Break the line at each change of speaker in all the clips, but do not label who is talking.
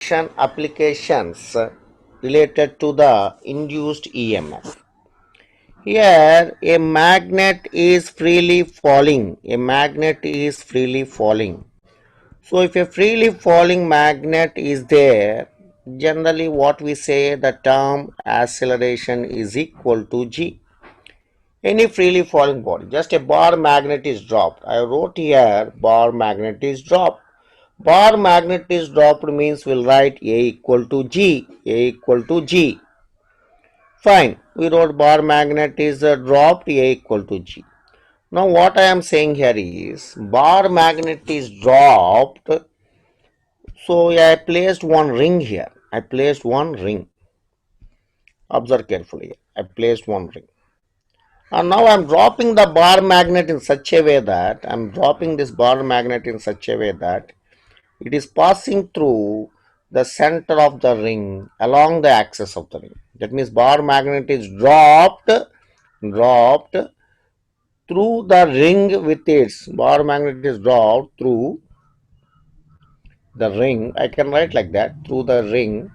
applications related to the induced EMF. Here, a magnet is freely falling. A magnet is freely falling. So, if a freely falling magnet is there, generally what we say the term acceleration is equal to g. Any freely falling body, just a bar magnet is dropped. I wrote here bar magnet is dropped. Bar magnet is dropped means we'll write A equal to G. A equal to G. Fine. We wrote bar magnet is dropped. A equal to G. Now what I am saying here is bar magnet is dropped. So I placed one ring here. I placed one ring. Observe carefully. I placed one ring. And now I am dropping the bar magnet in such a way that I am dropping this bar magnet in such a way that it is passing through the center of the ring along the axis of the ring. That means bar magnet is dropped through the ring with its bar magnet is dropped through the ring. I can write like that, through the ring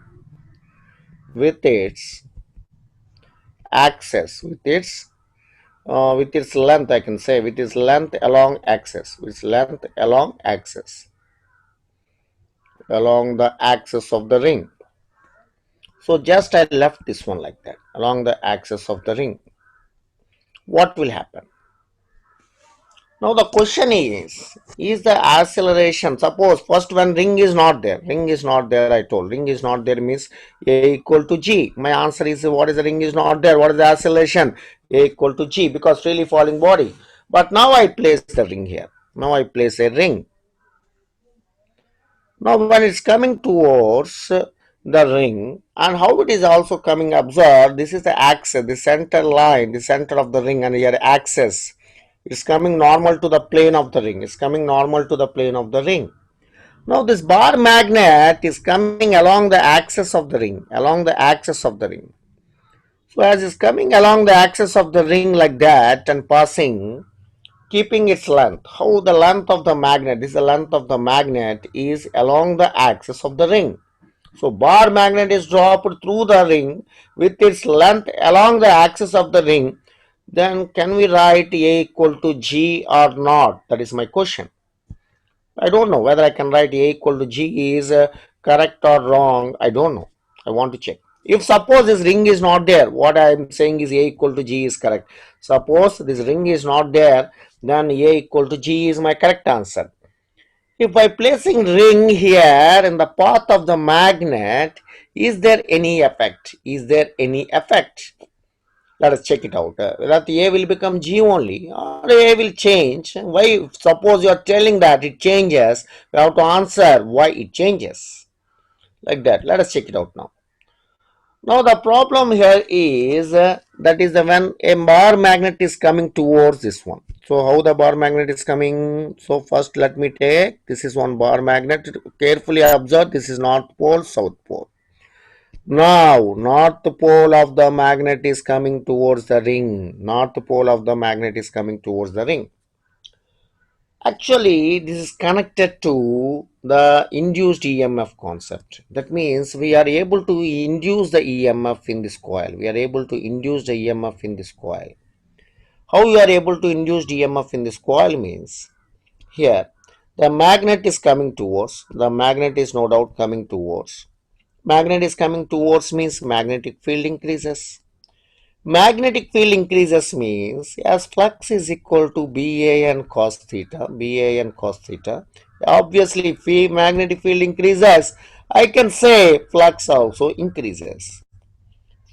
with its axis, with its length. I can say with its length along axis, along the axis of the ring. So just I left this one like that along the axis of the ring. What will happen? Now the question is the acceleration, suppose first when ring is not there, I told ring is not there means A equal to G. My answer is what is the ring is not there, what is the acceleration? A equal to G, because freely falling body. But now I place the ring here. Now I place a ring. Now when it's coming towards the ring, and how it is also coming, observe, this is the axis, the center line, the center of the ring, and your axis is coming normal to the plane of the ring. Now this bar magnet is coming along the axis of the ring, So as it's coming along the axis of the ring like that and passing, keeping its length. How the length of the magnet, this is the length of the magnet is along the axis of the ring. So bar magnet is dropped through the ring with its length along the axis of the ring. Then can we write A equal to G or not? That is my question. I don't know whether I can write A equal to G is correct or wrong. I don't know. I want to check. If suppose this ring is not there, what I am saying is A equal to G is correct. Suppose this ring is not there, then A equal to G is my correct answer. If by placing ring here in the path of the magnet, is there any effect? Let us check it out. That A will become G only, or A will change. Why? Suppose you are telling that it changes, we have to answer why it changes. Like that. Let us check it out now. Now the problem here is that is when a bar magnet is coming towards this one. So how the bar magnet is coming? So first let me take, this is one bar magnet. Carefully observe, this is north pole, south pole. Now north pole of the magnet is coming towards the ring. Actually, this is connected to the induced EMF concept. That means we are able to induce the EMF in this coil. How you are able to induce EMF in this coil means, here the magnet is coming towards, magnet is coming towards means magnetic field increases. Magnetic field increases means as flux is equal to BAN cos theta. Obviously, if magnetic field increases, I can say flux also increases.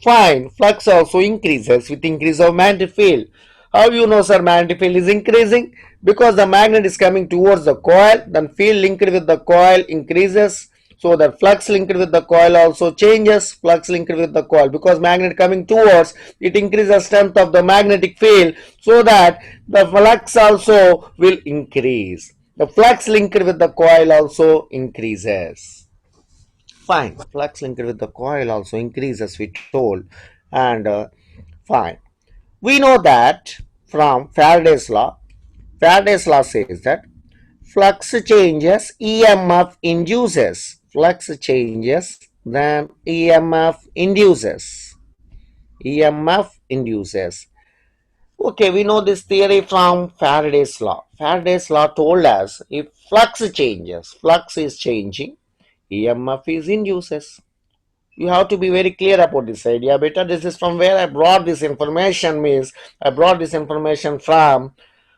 Fine, flux also increases with increase of magnetic field. How you know, sir, magnetic field is increasing? Because the magnet is coming towards the coil, then field linked with the coil increases. So the flux linked with the coil also changes. Because magnet coming towards, it increases strength of the magnetic field, so that the flux also will increase. The flux linked with the coil also increases. Fine, flux linked with the coil also increases, we told. And fine, we know that from Faraday's law. Faraday's law says that flux changes, EMF induces. flux changes, then EMF induces. EMF induces. Okay, we know this theory from Faraday's law. Faraday's law told us if flux changes, flux is changing, EMF is induces. You have to be very clear about this idea. Better, this is from where I brought this information. Means I brought this information from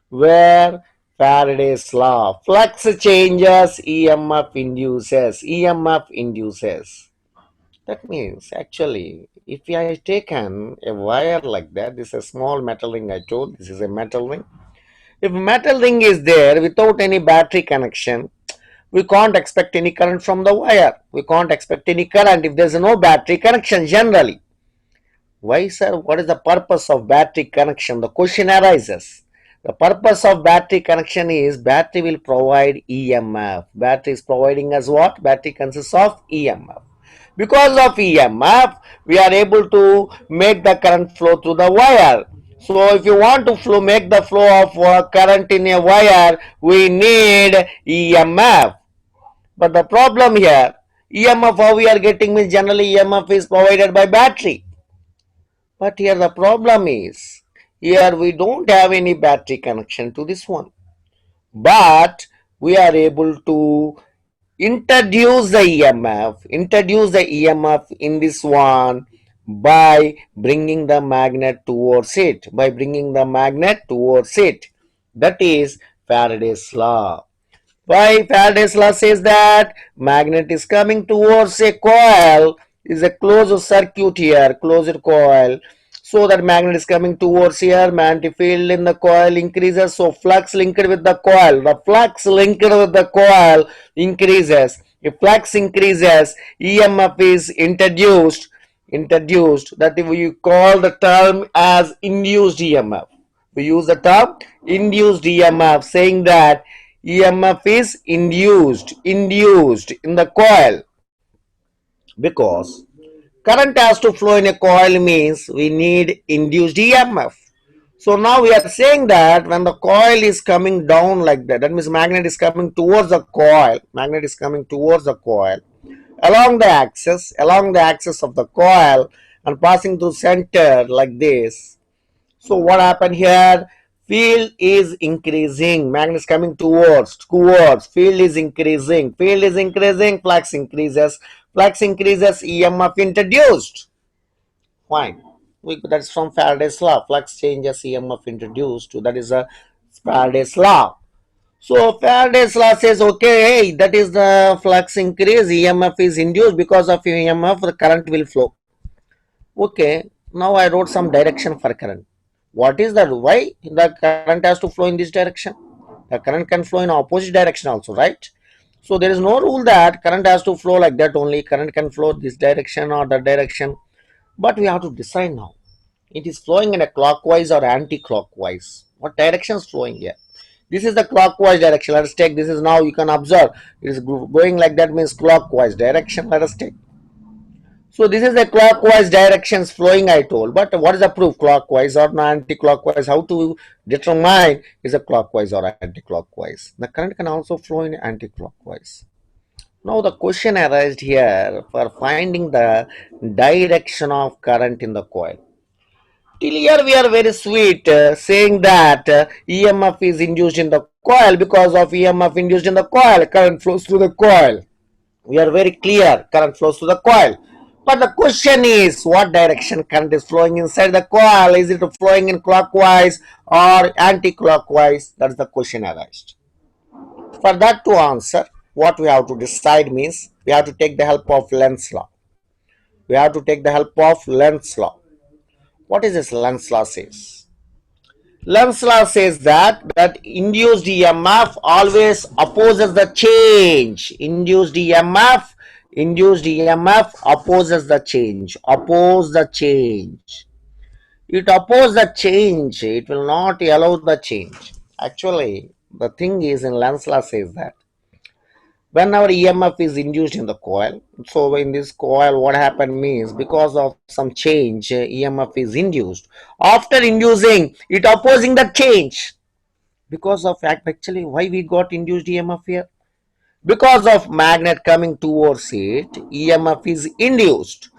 where Faraday's law. Flux changes, EMF induces. EMF induces. That means actually, if I taken a wire like that, this is a small metal ring I told, this is a metal ring. If metal ring is there without any battery connection, we can't expect any current from the wire. We can't expect any current if there's no battery connection generally. Why, sir? What is the purpose of battery connection? The question arises. The purpose of battery connection is battery will provide EMF. Battery is providing us what? Battery consists of EMF. Because of EMF, we are able to make the current flow through the wire. So if you want to make the flow of current in a wire, we need EMF. But the problem here, EMF how we are getting means generally EMF is provided by battery. But here the problem is, here we don't have any battery connection to this one. But we are able to introduce the EMF in this one by bringing the magnet towards it, That is Faraday's law. Why Faraday's law says that magnet is coming towards a coil, is a closed circuit here, closed coil. So that magnet is coming towards here, magnetic field in the coil increases, so flux linked with the coil. The flux linked with the coil increases. If flux increases, EMF is introduced that we call the term as induced EMF. We use the term induced EMF, saying that EMF is induced in the coil because current has to flow in a coil means we need induced EMF. So now we are saying that when the coil is coming down like that, that means magnet is coming towards the coil, along the axis of the coil and passing through center like this. So what happened here? Field is increasing, magnet is coming towards, field is increasing, flux increases, EMF introduced. Fine. That's from Faraday's law. Flux changes, EMF introduced. That is a Faraday's law. So Faraday's law says, okay, hey, that is the flux increase, EMF is induced, because of EMF the current will flow. Okay, now I wrote some direction for current. What is that? Why the current has to flow in this direction? The current can flow in opposite direction also, right? So there is no rule that current has to flow like that only. Current can flow this direction or that direction. But we have to decide now. It is flowing in a clockwise or anti-clockwise. What direction is flowing here? This is the clockwise direction. Let us take this is now you can observe. It is going like that means clockwise direction. Let us take. So this is the clockwise directions flowing I told. But what is the proof? Clockwise or anti-clockwise? How to determine is a clockwise or anti-clockwise? The current can also flow in anti-clockwise. Now the question arises here for finding the direction of current in the coil. Till here we are very sweet saying that EMF is induced in the coil. Because of EMF induced in the coil, current flows through the coil. We are very clear, current flows through the coil. But the question is, what direction current is flowing inside the coil? Is it flowing in clockwise or anti-clockwise? That's the question asked. For that to answer, what we have to decide means we have to take the help of Lenz's law. What is this Lenz's law says? Lenz's law says that induced EMF always opposes the change. Induced EMF opposes the change. It opposes the change. It will not allow the change. Actually, the thing is in Lenz's law says that when our EMF is induced in the coil, so in this coil what happened means because of some change EMF is induced. After inducing, it opposing the change. Because of fact, actually why we got induced EMF here? Because of magnet coming towards it, EMF is induced.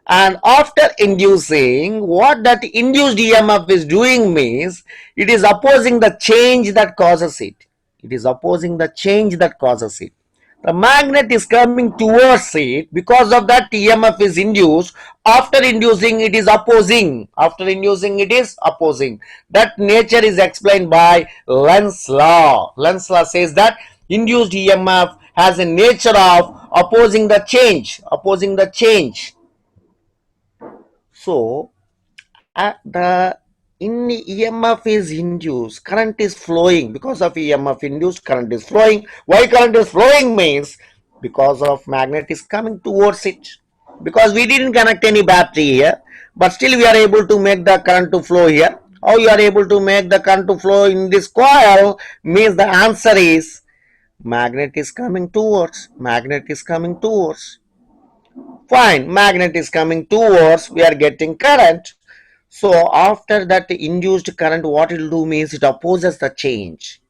And after inducing, what that induced EMF is doing means it is opposing the change that causes it. It is opposing the change that causes it. The magnet is coming towards it, because of that EMF is induced. After inducing, it is opposing. After inducing, it is opposing. That nature is explained by Lenz's law. Lenz's law says that induced EMF has a nature of opposing the change. Opposing the change. So the in EMF is induced, current is flowing. Because of EMF induced, current is flowing. Why current is flowing means because of magnet is coming towards it. Because we didn't connect any battery here, but still we are able to make the current to flow here. How you are able to make the current to flow in this coil means the answer is magnet is coming towards. Magnet is coming towards. Fine, magnet is coming towards, we are getting current. So after that induced current, what it will do means it opposes the change.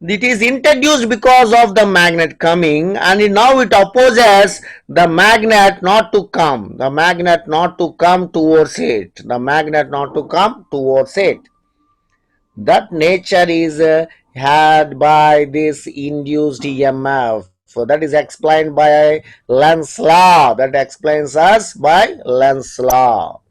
It is introduced because of the magnet coming, and now it opposes the magnet not to come. The magnet not to come towards it. The magnet not to come towards it. That nature is had by this induced EMF. So that is explained by Lenz's law. That explains us by Lenz's law.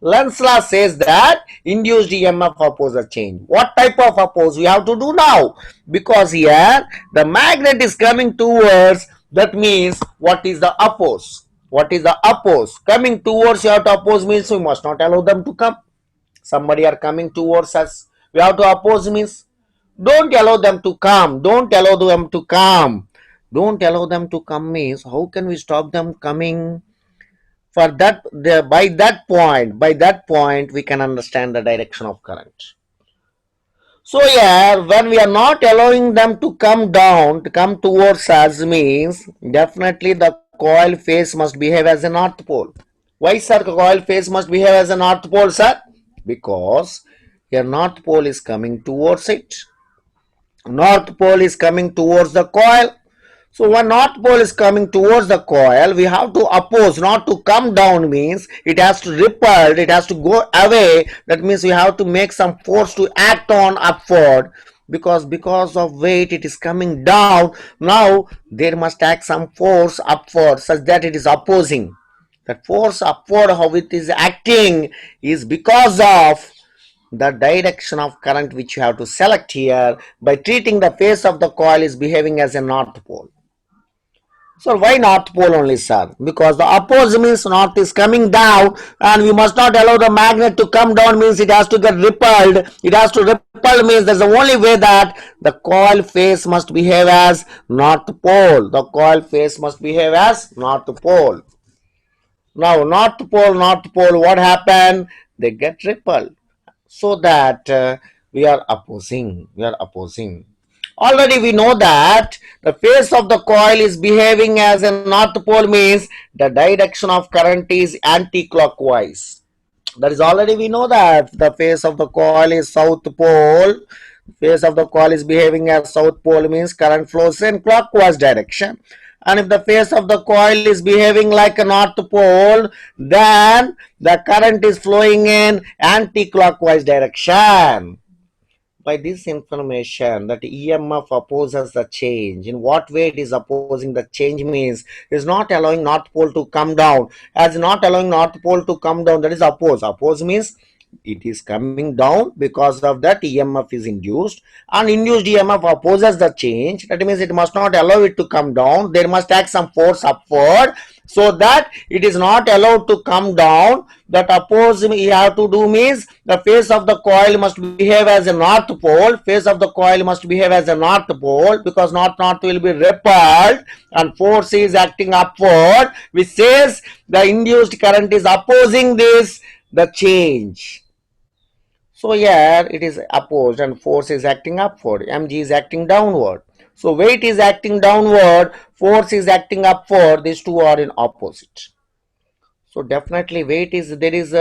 Lenz's law says that induced EMF opposes change. What type of oppose we have to do now? Because here the magnet is coming towards, that means what is the oppose? What is the oppose? Coming towards, you have to oppose means we must not allow them to come. Somebody are coming towards us. We have to oppose means don't allow them to come. Don't allow them to come. Don't allow them to come means how can we stop them coming? For that, by that point we can understand the direction of current. So yeah, when we are not allowing them to come down, to come towards us means definitely the coil face must behave as a north pole. Why sir coil face must behave as a north pole, sir? Because your north pole is coming towards it. North pole is coming towards the coil. So when north pole is coming towards the coil, we have to oppose. Not to come down means it has to repel, it has to go away. That means we have to make some force to act on upward. Because of weight it is coming down. Now there must act some force upward such that it is opposing. That force upward, how it is acting, is because of the direction of current which you have to select here. By treating the face of the coil is behaving as a north pole. So why north pole only, sir? Because the opposite means north is coming down, and we must not allow the magnet to come down means it has to get repelled. It has to repel means there's the only way that the coil face must behave as north pole. The coil face must behave as north pole. Now north pole, what happened? They get repelled. So that we are opposing. Already we know that the face of the coil is behaving as a north pole means the direction of current is anti-clockwise. That is already we know that the face of the coil is south pole. Face of the coil is behaving as south pole means current flows in clockwise direction. And if the face of the coil is behaving like a north pole, then the current is flowing in anti-clockwise direction. By this information that EMF opposes the change. In what way it is opposing the change means it is not allowing north pole to come down. As not allowing north pole to come down, that is oppose. Oppose means it is coming down, because of that EMF is induced, and induced EMF opposes the change. That means it must not allow it to come down. There must act some force upward so that it is not allowed to come down. That oppose you have to do means the face of the coil must behave as a north pole. Face of the coil must behave as a north pole, because north will be repelled and force is acting upward, which says the induced current is opposing this the change. So here it is opposed and force is acting upward. Mg is acting downward. So weight is acting downward, force is acting upward. These two are in opposite. So definitely weight is, there is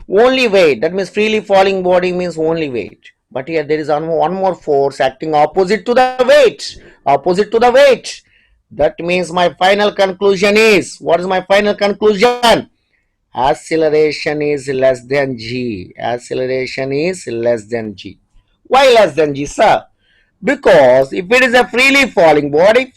only weight. That means freely falling body means only weight. But here there is one more force acting opposite to the weight. Opposite to the weight. That means my final conclusion is, what is my final conclusion? Acceleration is less than g. Acceleration is less than g. Why less than g, sir? Because if it is a freely falling body,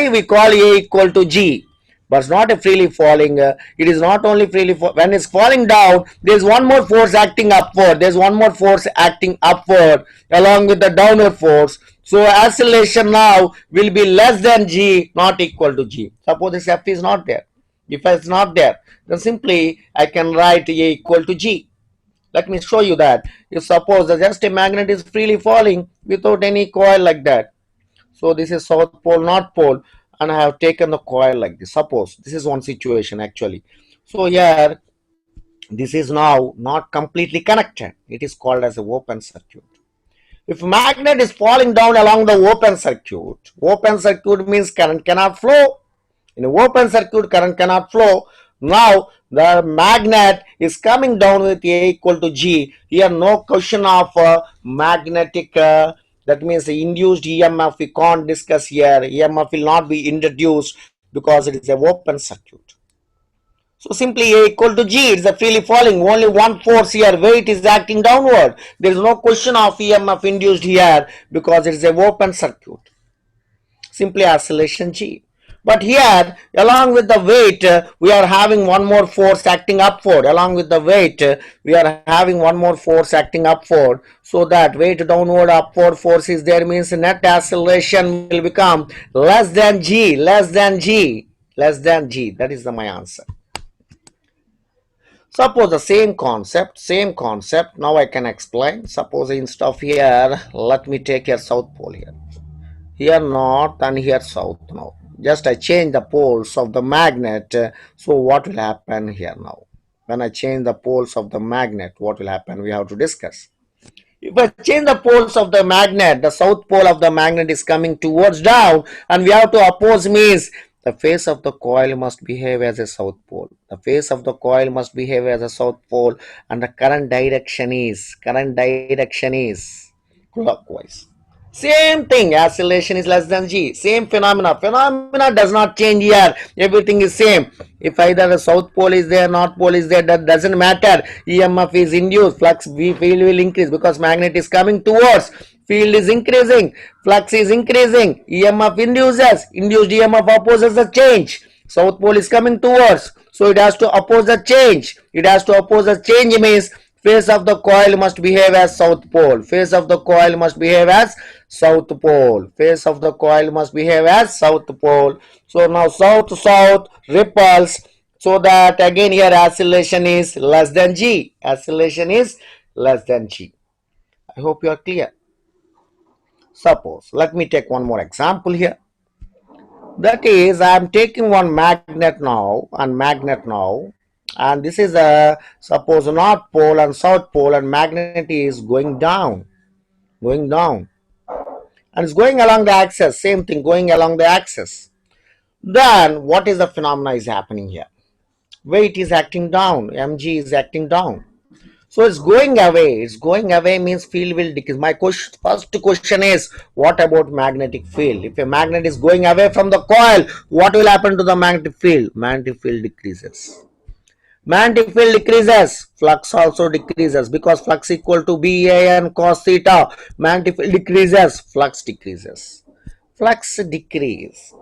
we call A equal to G. But it's not a freely falling, it is not only when it's falling down, there's one more force acting upward. There's one more force acting upward along with the downward force. So acceleration now will be less than G, not equal to G. Suppose this F is not there. If it's not there, then simply I can write A equal to G. Let me show you that. If suppose that just a magnet is freely falling without any coil like that. So this is south pole, north pole, and I have taken the coil like this. Suppose this is one situation actually. So here this is now not completely connected. It is called as a open circuit. If magnet is falling down along the open circuit means current cannot flow. In an open circuit, current cannot flow. Now the magnet is coming down with A equal to G. Here no question of magnetic, that means the induced EMF we can't discuss here. EMF will not be introduced because it is a open circuit. So simply A equal to G, it is a freely falling, only one force here, weight is acting downward. There is no question of EMF induced here because it is a open circuit. Simply acceleration G. But here, along with the weight, we are having one more force acting upward. Along with the weight, we are having one more force acting upward. So that weight downward, upward force is there, means net acceleration will become less than G, less than G, less than G. That is my answer. Suppose the same concept. Now I can explain. Suppose instead of here, let me take here south pole here. Here north and here south now. Just I change the poles of the magnet. So what will happen here now? When I change the poles of the magnet, what will happen? We have to discuss. If I change the poles of the magnet, the south pole of the magnet is coming towards down, and we have to oppose means the face of the coil must behave as a south pole. The face of the coil must behave as a south pole, and the current direction is clockwise. Same thing, acceleration is less than G. Same phenomena does not change here. Everything is same. If either the south pole is there, north pole is there, that doesn't matter. EMF is induced, flux field will increase because magnet is coming towards. Field is increasing, flux is increasing, EMF induced EMF opposes the change. South pole is coming towards, so it has to oppose the change. It has to oppose the change means face of the coil must behave as south pole. Face of the coil must behave as south pole. Face of the coil must behave as south pole. So now south repulse. So that again here acceleration is less than G. Acceleration is less than G. I hope you are clear. Suppose, let me take one more example here. That is, I am taking one magnet now, and this is a suppose north pole and south pole, and magnet is going down, and it's going along the axis. Same thing, going along the axis. Then what is the phenomena is happening here? Weight is acting down, mg is acting down. So it's going away. It's going away means field will decrease. My first question is, what about magnetic field? If a magnet is going away from the coil, what will happen to the magnetic field? Magnetic field decreases. Magnetic field decreases. Flux also decreases because flux equal to BAN cos theta. Magnetic field decreases. Flux decreases. Flux decrease.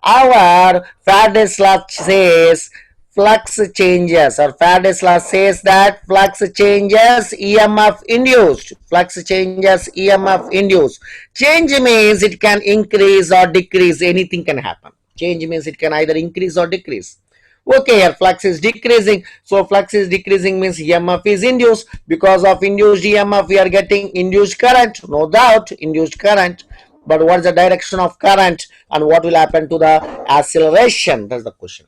Our Faraday's law says flux changes, or Faraday's law says that flux changes EMF induced. Flux changes EMF induced. Change means it can increase or decrease. Anything can happen. Change means it can either increase or decrease. Okay, here flux is decreasing. So flux is decreasing means EMF is induced. Because of induced EMF, we are getting induced current. No doubt, induced current. But what is the direction of current and what will happen to the acceleration? That's the question.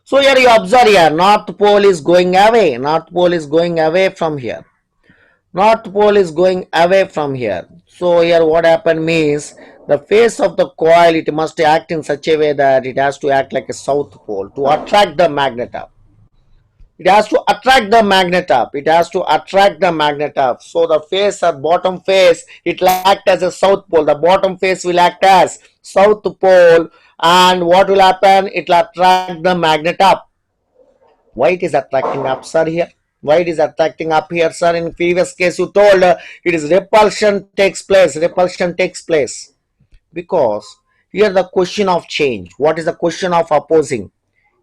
So here you observe here, north pole is going away. North pole is going away from here. North pole is going away from here. So here what happened means the face of the coil, it must act in such a way that it has to act like a south pole to attract the magnet up. It has to attract the magnet up. It has to attract the magnet up. So the face or bottom face, it will act as a south pole. The bottom face will act as south pole, and what will happen? It will attract the magnet up. Why it is attracting up, sir, here? Why it is attracting up here, sir? In previous case you told it is repulsion takes place. Repulsion takes place because here the question of change. What is the question of opposing?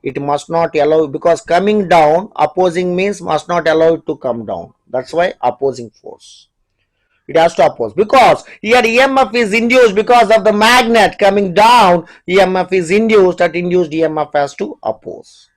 It must not allow, because coming down, opposing means must not allow it to come down. That's why opposing force. It has to oppose, because here EMF is induced because of the magnet coming down. EMF is induced, that induced EMF has to oppose.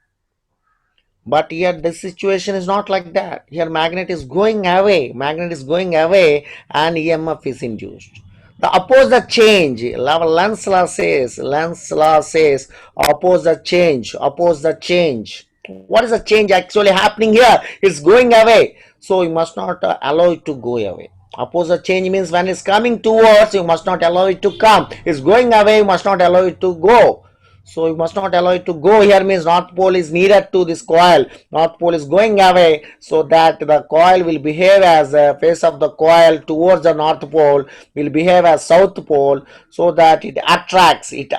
But here this situation is not like that. Here magnet is going away. Magnet is going away and EMF is induced. The opposite change. Lenz's law says. Lenz's law says opposite change. Opposite change. What is the change actually happening here? It's going away. So you must not allow it to go away. Opposite change means when it's coming towards, you must not allow it to come. It's going away, you must not allow it to go. So you must not allow it to go. Here means north pole is nearer to this coil. North pole is going away, so that the coil will behave as a face of the coil towards the north pole will behave as south pole, so that it attracts with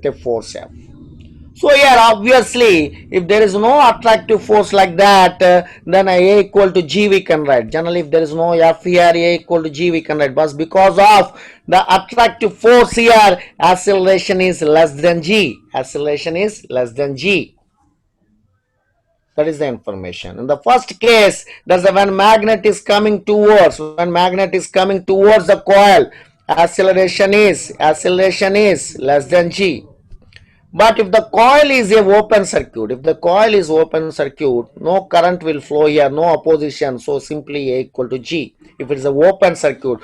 a force F. So here obviously if there is no attractive force like that, then A equal to G we can write. Generally if there is no F here, A equal to G we can write. But because of the attractive force here, acceleration is less than G. Acceleration is less than G. That is the information. In the first case, that's when magnet is coming towards the coil, acceleration is less than G. But if the coil is a open circuit, no current will flow here, no opposition, so simply A equal to G. If it is an open circuit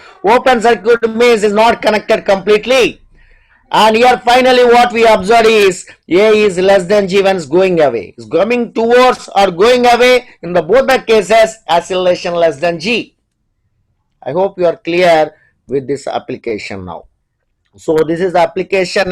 means is not connected completely. And here finally what we observe is A is less than G when it's going away. It's coming towards or going away. In the both the cases, acceleration less than G. I hope you are clear with this application now. So this is the application